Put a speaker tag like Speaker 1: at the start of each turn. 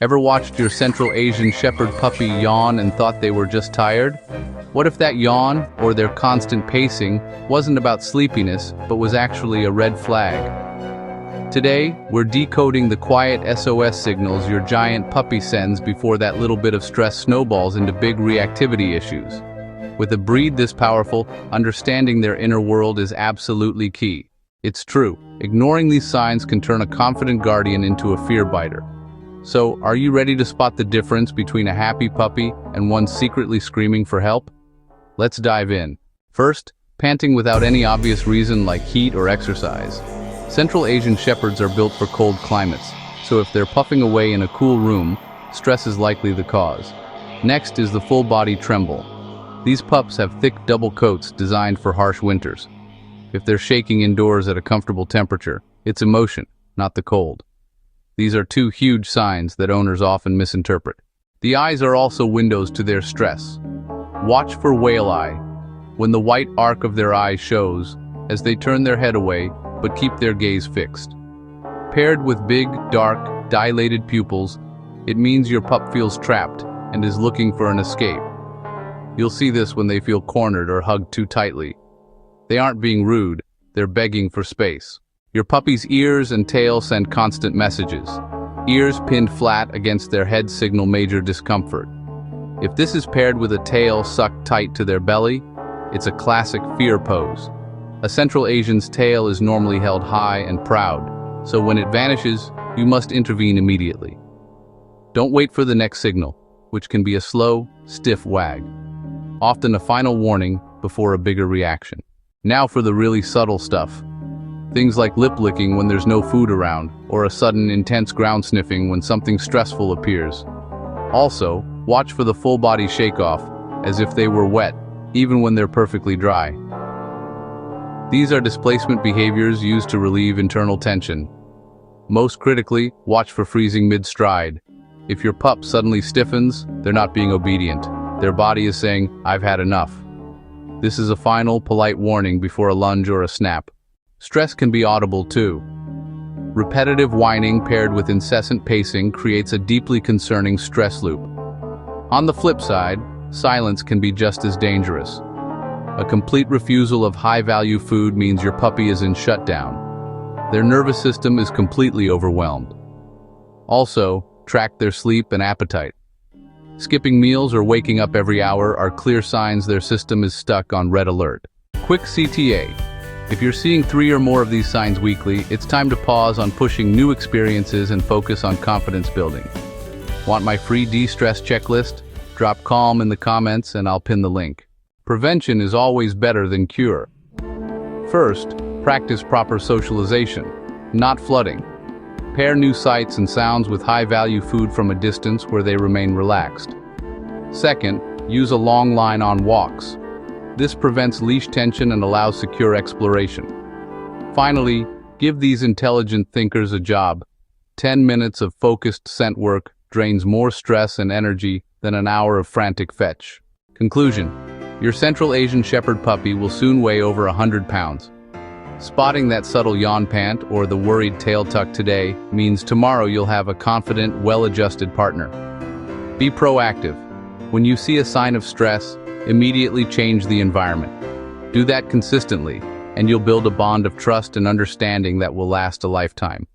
Speaker 1: Ever watched your Central Asian Shepherd puppy yawn and thought they were just tired? What if that yawn, or their constant pacing, wasn't about sleepiness, but was actually a red flag? Today, we're decoding the quiet SOS signals your giant puppy sends before that little bit of stress snowballs into big reactivity issues. With a breed this powerful, understanding their inner world is absolutely key. It's true, ignoring these signs can turn a confident guardian into a fear biter. So, are you ready to spot the difference between a happy puppy and one secretly screaming for help? Let's dive in. First, panting without any obvious reason like heat or exercise. Central Asian Shepherds are built for cold climates, so if they're puffing away in a cool room, stress is likely the cause. Next is the full body tremble. These pups have thick double coats designed for harsh winters. If they're shaking indoors at a comfortable temperature, it's emotion, not the cold. These are two huge signs that owners often misinterpret. The eyes are also windows to their stress. Watch for whale eye, when the white arc of their eye shows as they turn their head away but keep their gaze fixed. Paired with big, dark, dilated pupils, it means your pup feels trapped and is looking for an escape. You'll see this when they feel cornered or hugged too tightly. They aren't being rude, they're begging for space. Your puppy's ears and tail send constant messages. Ears pinned flat against their head signal major discomfort. If this is paired with a tail sucked tight to their belly, it's a classic fear pose. A Central Asian's tail is normally held high and proud, so when it vanishes, you must intervene immediately. Don't wait for the next signal, which can be a slow, stiff wag. Often a final warning before a bigger reaction. Now for the really subtle stuff. Things like lip licking when there's no food around, or a sudden intense ground sniffing when something stressful appears. Also, watch for the full body shake-off, as if they were wet, even when they're perfectly dry. These are displacement behaviors used to relieve internal tension. Most critically, watch for freezing mid-stride. If your pup suddenly stiffens, they're not being obedient. Their body is saying, "I've had enough." This is a final, polite warning before a lunge or a snap. Stress can be audible too. Repetitive whining paired with incessant pacing creates a deeply concerning stress loop. On the flip side, silence can be just as dangerous. A complete refusal of high-value food means your puppy is in shutdown. Their nervous system is completely overwhelmed. Also, track their sleep and appetite. Skipping meals or waking up every hour are clear signs their system is stuck on red alert. Quick CTA. If you're seeing 3 or more of these signs weekly, it's time to pause on pushing new experiences and focus on confidence building. Want my free de-stress checklist? Drop calm in the comments and I'll pin the link. Prevention is always better than cure. First, practice proper socialization, not flooding. Pair new sights and sounds with high-value food from a distance where they remain relaxed. Second, use a long line on walks. This prevents leash tension and allows secure exploration. Finally, give these intelligent thinkers a job. 10 minutes of focused scent work drains more stress and energy than an hour of frantic fetch. Conclusion: your Central Asian Shepherd puppy will soon weigh over 100 pounds. Spotting that subtle yawn pant or the worried tail tuck today means tomorrow you'll have a confident, well-adjusted partner. Be proactive. When you see a sign of stress, immediately change the environment. Do that consistently, and you'll build a bond of trust and understanding that will last a lifetime.